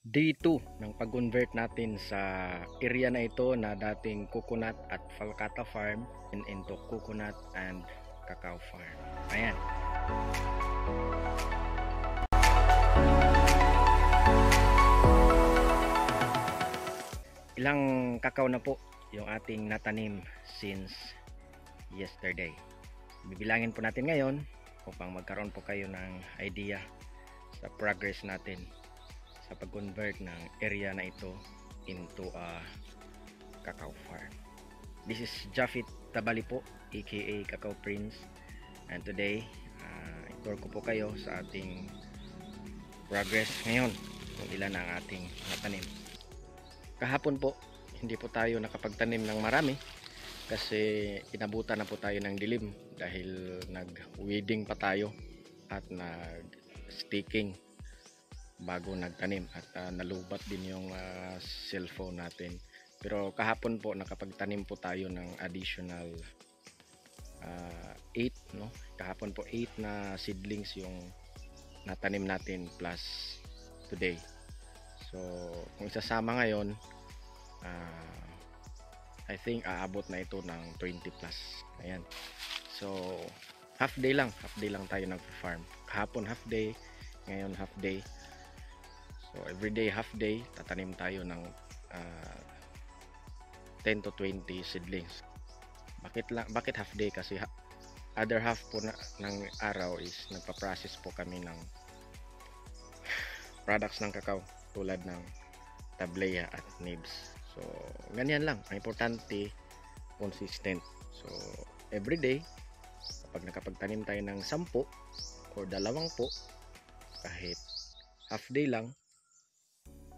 Day 2 ng pag-convert natin sa area na ito na dating coconut at Falcata farm into coconut and cacao farm. Ayan. Ilang cacao na po yung ating natanim since yesterday. Bibilangin po natin ngayon upang magkaroon po kayo ng idea sa progress natin sa pag-convert ng area na ito into a cacao farm. This is Jafit Tabali po, aka Cacao Prince, and today i-tour ko po kayo sa ating progress ngayon kung ilan ang ating natanim. Kahapon po hindi po tayo nakapagtanim ng marami kasi inabutan na po tayo ng dilim dahil nag-weeding pa tayo at nag-staking bago nagtanim at nalubat din yung cellphone natin. Pero kahapon po nakapagtanim po tayo ng additional 8 no? Kahapon po 8 na seedlings yung natanim natin plus today. So kung isasama ngayon I think aabot na ito ng 20 plus. Ayan. So half day lang tayo nag-farm. Kahapon half day, ngayon half day. So everyday half day tatanim tayo ng 10 to 20 seedlings. Bakit half day? Kasi other half po ng araw is nagpa-process po kami ng products ng cacao tulad ng tableya at nibs. So ganyan lang, ang importante consistent. So everyday kapag nakapagtanim tayo ng 10 or 20 kahit half day lang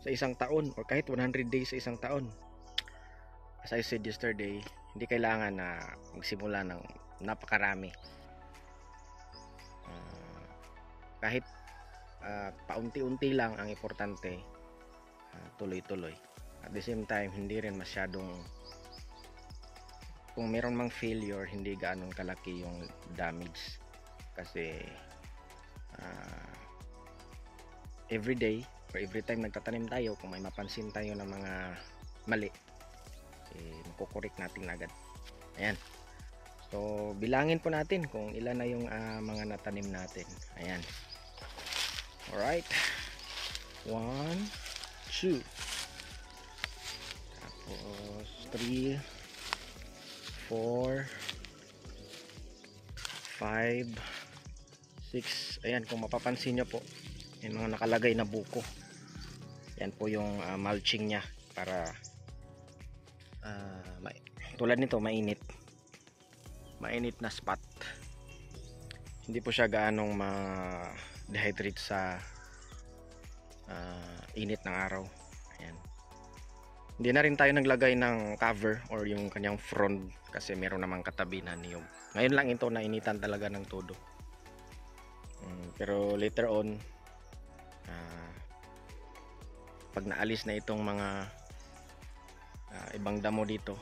sa isang taon or kahit 100 days sa isang taon, as I said yesterday, hindi kailangan na magsimula ng napakarami. Kahit paunti-unti lang, ang importante tuloy-tuloy. At the same time, hindi rin masyadong, kung meron mang failure, hindi gaano kalaki yung damage kasi every day or every time nagtatanim tayo, kung may mapansin tayo ng mga mali, makukorek natin agad. Ayan. So bilangin po natin kung ilan na yung mga natanim natin. Ayan. Alright. 1, 2, tapos 3, 4, 5, 6. Ayan, kung mapapansin nyo po, yung mga nakalagay na buko, yan po yung mulching nya para tulad nito mainit na spot, hindi po siya gaanong ma-dehydrate sa init ng araw. Ayan. Hindi na rin tayo naglagay ng cover or yung kanyang frond kasi meron namang katabi na niyog. Ngayon lang ito nainitan talaga ng todo. Pero later on pag naalis na itong mga ibang damo dito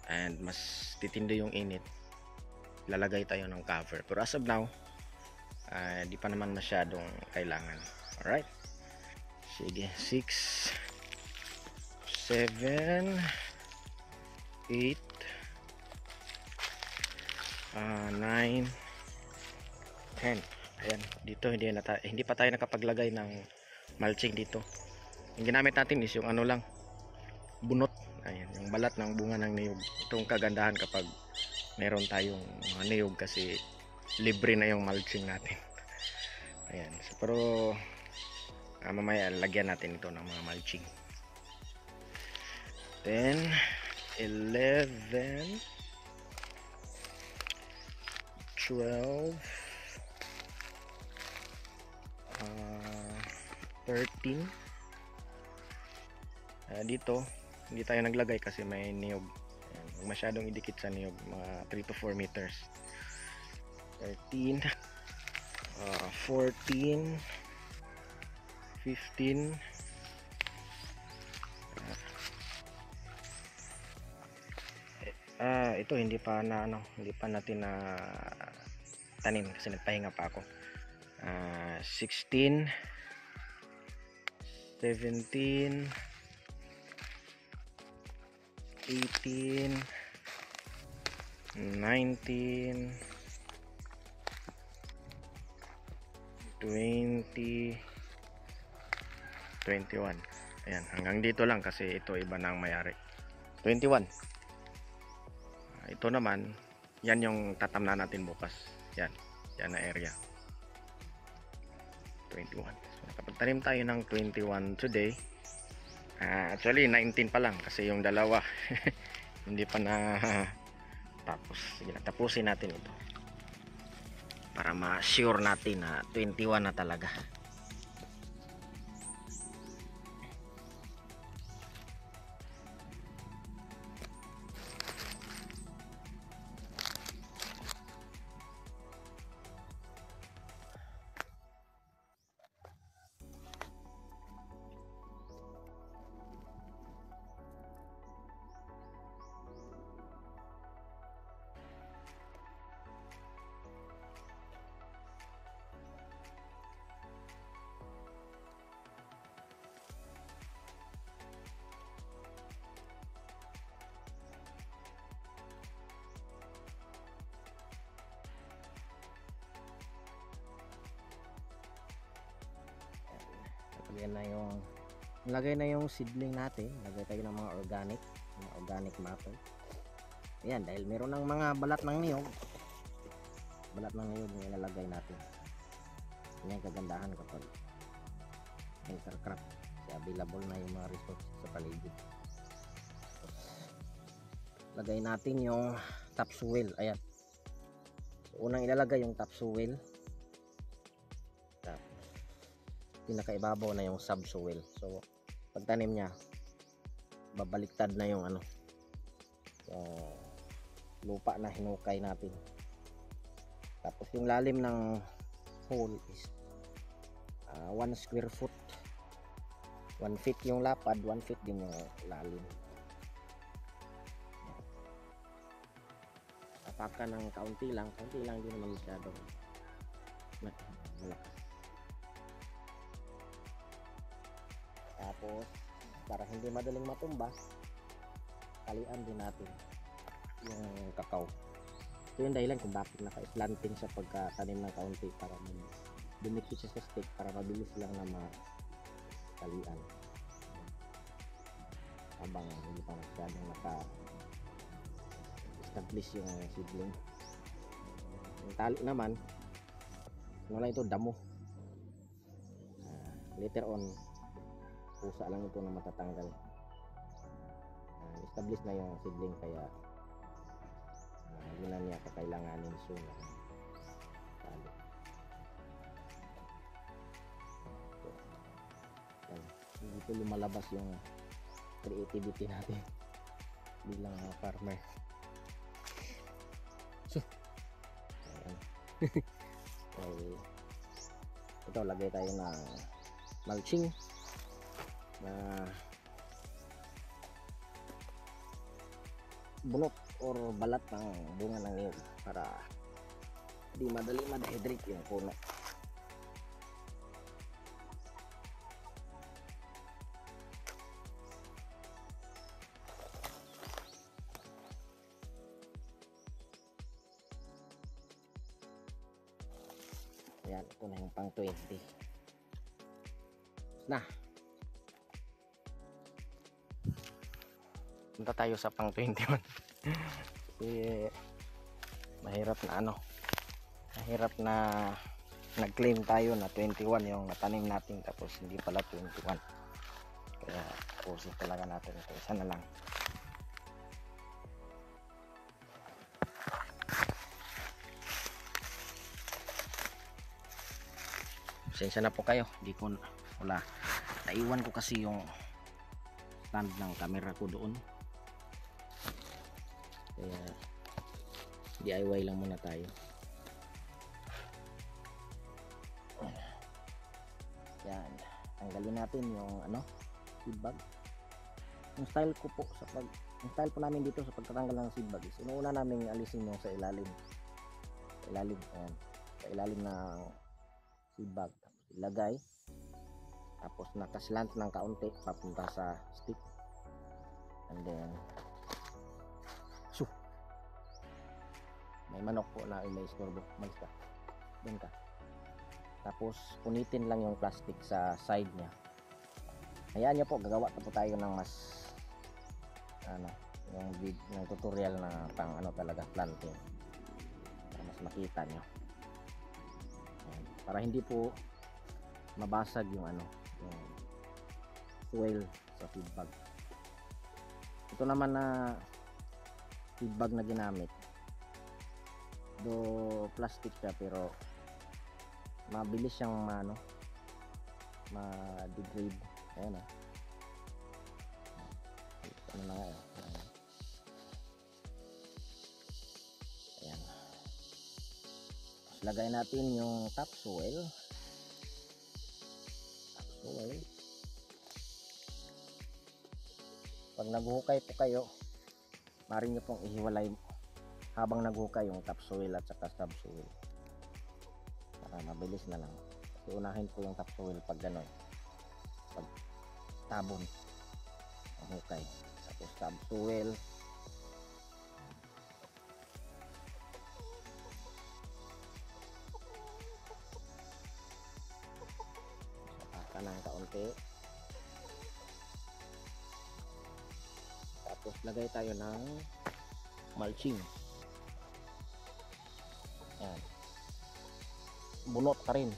and mas titindi yung init, lalagay tayo ng cover. Pero as of now di pa naman masyadong kailangan. Alright, sige, 6, 7, 8, 9, 10. Ayan, dito hindi pa tayo nakapaglagay ng mulching dito. Yung ginamit natin is yung ano lang, bunot. Ayan, yung balat ng bunga ng niyog. Itong kagandahan kapag meron tayong mga niyog kasi libre na yung mulching natin. Ayan, so, pero mamaya lagyan natin ito ng mga mulching. 10, 11, 12, 13. Dito hindi tayo naglagay kasi may niyog. Huwag masyadong idikit sa niyog, mga 3 to 4 meters. 13, 14, 15, ito hindi pa natin na tanim kasi nagpahinga pa ako. 16, 17, 18, 19, 20, 21. Ayan, hanggang dito lang kasi ito iba na ang may-ari. 21. Ito naman, yan yung tatamnan natin bukas. Yan, yan na area. 21. So, nakapagtanim tayo ng 21 today. Actually, 19 pa lang kasi yung dalawa hindi pa na tapos. Sige, tapusin natin ito para ma-sure natin na 21 na talaga. Yan na yung lagay na yung seedling natin. Lagay tayo ng mga organic matter. Ayan, dahil meron ng mga balat ng niyog. Balat ng niyog yung ilalagay natin. Yan yung kagandahan kapag intercrop. Kasi available na yung mga resources sa paligid. Lagay natin yung topsoil. Ayan. So, unang ilalagay yung topsoil. Pinakaibabaw na yung subsoil. So pagtanim niya babaliktad na yung yung lupa na hinukay natin. Tapos yung lalim ng hole is 1 square foot. 1 feet yung lapad, 1 feet din yung lalim. Tapakan ng kaunti lang din naman masyado malakas. Tapos para hindi madaling matumba, talian din natin yung kakao. Ito yung dahilan kung bakit naka-planting sa pagkatanim ng kaunti, para dumikit siya sa stick para mabilis lang na matalian habang hindi pa masyadong naka-establish yung seedling. Yung tali naman, wala ito damo. Later on pusa lang ito na matatanggal. Establish na yung seedling, kaya hindi na niya kakailanganin soon. Dito lumalabas yung creativity natin bilang farmer. So, ito lagay tayo ng mulching na bunot or balat ng bunga ng niyog para di madali ma-dehydrate yung puno. Ayan, ito na yung pang 20 na. Punta tayo sa pang 21. Mahirap na nag-claim tayo na 21 yung natanim natin, tapos hindi pala 21. Kaya pusin talaga natin ito. Isa na lang. Pasensya na po kayo, naiwan ko kasi yung stand ng camera ko doon, kaya DIY lang muna tayo. Yan, tanggalin natin yung seed bag. Yung style po namin dito sa pagtatanggal ng seed bag is inuuna namin alisin yung sa ilalim, ayan, sa ilalim ng seed bag. Tapos ilagay tapos nakaslant ng kaunti papunta sa stick, and then may manok po na may istorbo, malis ka dun ka, tapos punitin lang yung plastic sa side nya. Hayaan nyo po, gagawa po tayo ng mas yung tutorial na pang talaga planting para mas makita nyo. Ayan. Para hindi po mabasag yung yung soil sa feed bag. Ito naman na feed bag na ginamit, do plastic siya pero mabilis siyang ma-degrade. Ayan na nga ayan. Tapos lagay natin yung topsoil. Pag naghuhukay po kayo, maaari nyo pong ihiwalay habang naghuhukay yung topsoil at saka subsoil para mabilis na lang. Kasi unahin po yung topsoil pag gano'n, pag tabon ang hukay, tapos subsoil. Saka ng kaunti, tapos lagay tayo ng mulching. Yan, bunot ka rin.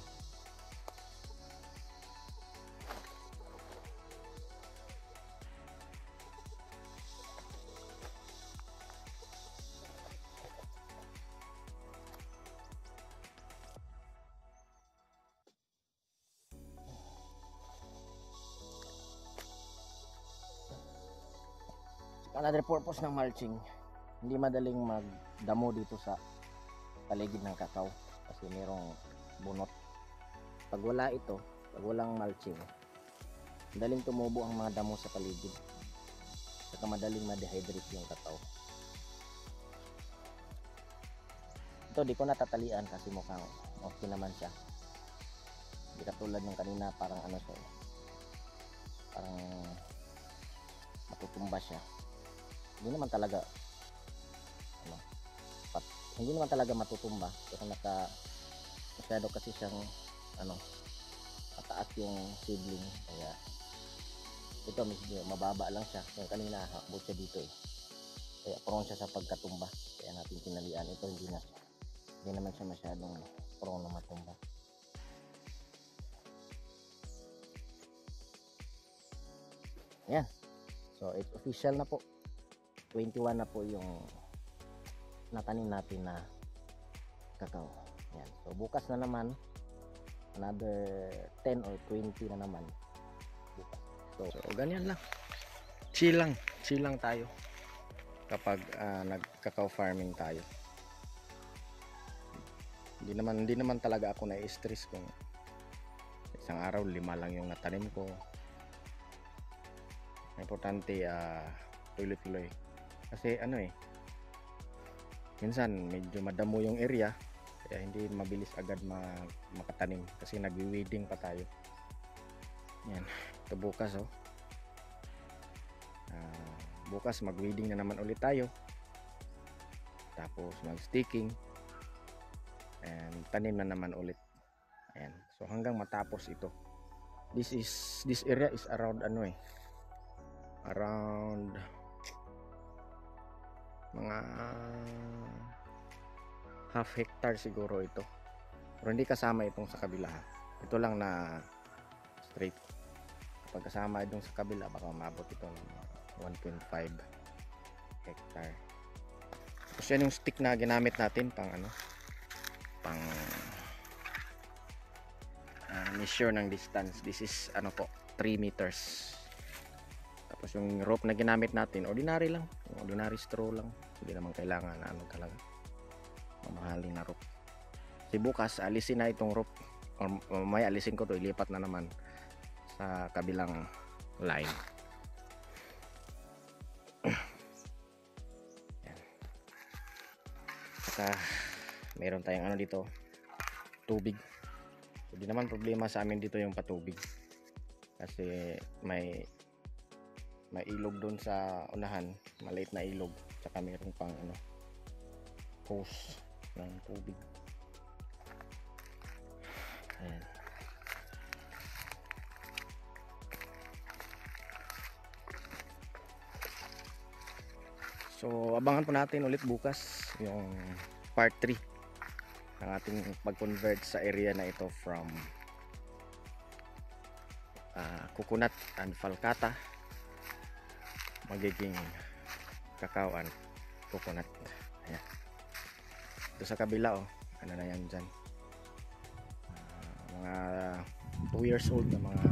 Another purpose ng mulching, hindi madaling magdamo dito sa paligid ng kakao kasi merong bunot. Pag wala ito, pag walang mulching, madaling tumubo ang mga damo sa paligid, saka madaling ma-dehydrate yung kakao. Ito di ko natatalian kasi mukhang okay naman siya, hindi katulad ng kanina parang siya, parang matutumba siya. Hindi naman talaga matutumba pero masyado kasi siyang mataas yung seedling, kaya ito medyo mababa lang siya. Yung kanina hakbot siya dito kaya prone siya sa pagkatumba, kaya natin tinalian. Ito hindi naman siya masyadong prone na matumba. Yan, so it's official na po, 21 na po yung natanim natin na kakao. Yan. So bukas na naman, another 10 or 20 na naman bukas. So ganyan lang. Chill lang tayo kapag nag-kakao farming tayo. Hindi naman talaga ako na-stress kung isang araw 5 lang yung natanim ko. Importante tuloy-tuloy. Kasi minsan medyo madamo yung area, kaya hindi mabilis agad makatanim kasi nagwi-weeding pa tayo. Yan, ito bukas bukas mag-weeding na naman ulit tayo, tapos mag-sticking and tanim na naman ulit. Ayan, so hanggang matapos ito. This area is around around mga half hectare siguro ito, pero hindi kasama itong sa kabila. Ito lang na straight. Kapag kasama itong sa kabila, baka umabot ito ng 1.5 hectare. Tapos yan yung stick na ginamit natin pang measure ng distance. This is 3 meters. Tapos yung rope na ginamit natin, ordinary lang, ordinary straw lang, hindi naman kailangan talaga mamahalin na rope. Kasi bukas alisin na itong rope, or may alisin ko to, ilipat na naman sa kabilang line. Yan. Saka meron tayong dito, tubig. Hindi naman problema sa amin dito yung patubig. kasi may ilog doon sa unahan, maliit na ilog, tsaka mayroon pang hose ng tubig. Ayan. So abangan po natin ulit bukas yung part 3 ng ating pag-convert sa area na ito from coconut and falcata magiging cacao and coconut. Ayan. Ito sa kabila ano na yan dyan, mga 2 years old na mga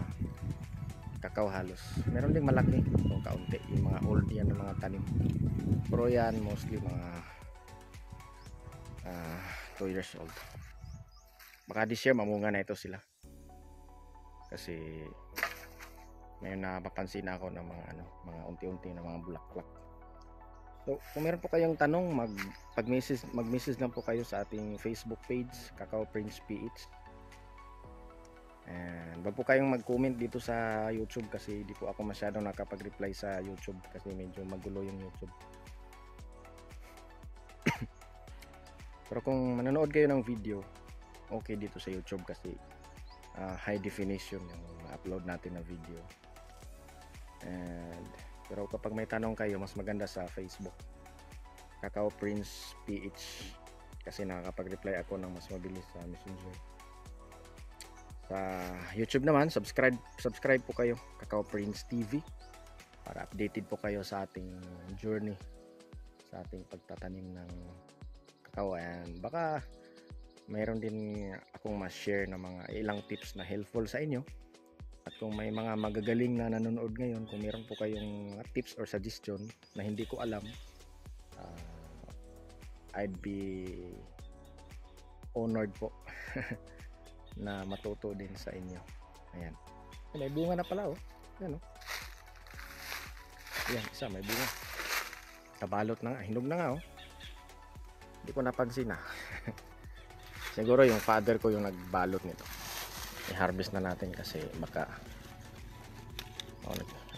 cacao halos. Meron ding malaki o kaunti, yung mga old yan ng mga tanim, pero yan mostly mga 2 years old. Baka this year mamunga na ito sila kasi may napapansin ako ng mga unti-unti na mga bulaklak. So kung meron po kayong tanong, mag-message lang po kayo sa ating Facebook page, Cacao Prince PH. And wag po kayong mag-comment dito sa YouTube kasi di po ako masyadong nakapag-reply sa YouTube kasi medyo magulo yung YouTube. Pero kung manonood kayo ng video, okay dito sa YouTube kasi high definition yung upload natin na video. And pero kapag may tanong kayo, mas maganda sa Facebook, Cacao Prince PH, kasi nakakapag-reply ako ng mas mabilis sa Messenger. Sa YouTube naman, subscribe po kayo, Cacao Prince TV, para updated po kayo sa ating journey, sa ating pagtatanim ng cacao. And baka mayroon din akong ma-share na mga ilang tips na helpful sa inyo. At kung may mga magagaling na nanonood ngayon, kung meron po kayong tips or suggestion na hindi ko alam, I'd be honored po na matuto din sa inyo. Ayan. May bunga na pala Ayan Ayan, isa may bunga. Nabalot na nga, hinog na nga Hindi ko napansin Siguro yung father ko yung nagbalot nito. I-harvest na natin kasi baka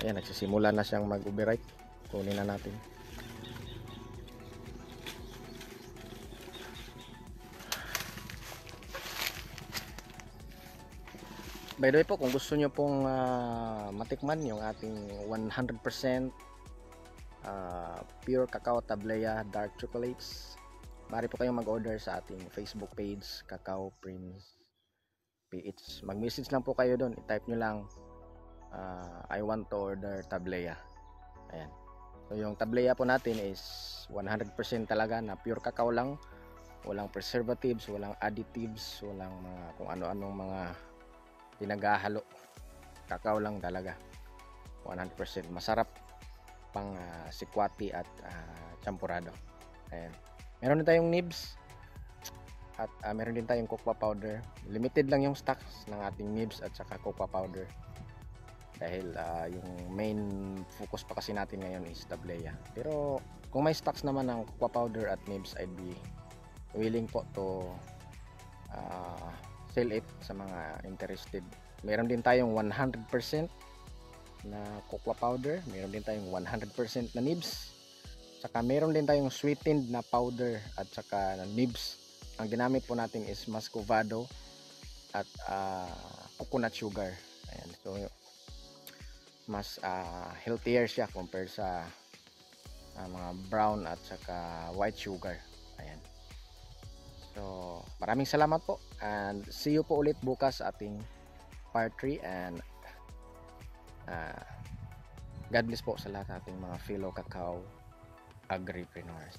ayan, nagsisimula na siyang mag-overripe. Kunin na natin. By the way po, kung gusto nyo pong matikman yung ating 100% pure cacao tablea dark chocolates, maaari po kayong mag-order sa ating Facebook page, Cacao Prince PH. Mag-message lang po kayo doon, i-type nyo lang I want to order tablea. Ayan. So yung tablea po natin is 100% talaga na pure cacao lang, walang preservatives, walang additives, walang mga kung ano-anong mga pinaghahalo. Cacao lang talaga, 100%. Masarap pang sikwati at champurado. Ayan. Meron din tayong nibs at meron din tayong cocoa powder. Limited lang yung stocks ng ating nibs at saka cocoa powder dahil yung main focus pa kasi natin ngayon is tablea. Pero kung may stocks naman ng cocoa powder at nibs, I'd be willing po to sell it sa mga interested. Meron din tayong 100% na cocoa powder, meron din tayong 100% na nibs, saka meron din tayong sweetened na powder at saka na nibs. Ang ginamit po natin is muscovado at coconut sugar. Ayan. So mas healthier siya compared sa mga brown at saka white sugar. Ayan. So maraming salamat po and see you po ulit bukas sa ating part 3 and God bless po sa lahat ating mga fellow cacao agripreneurs.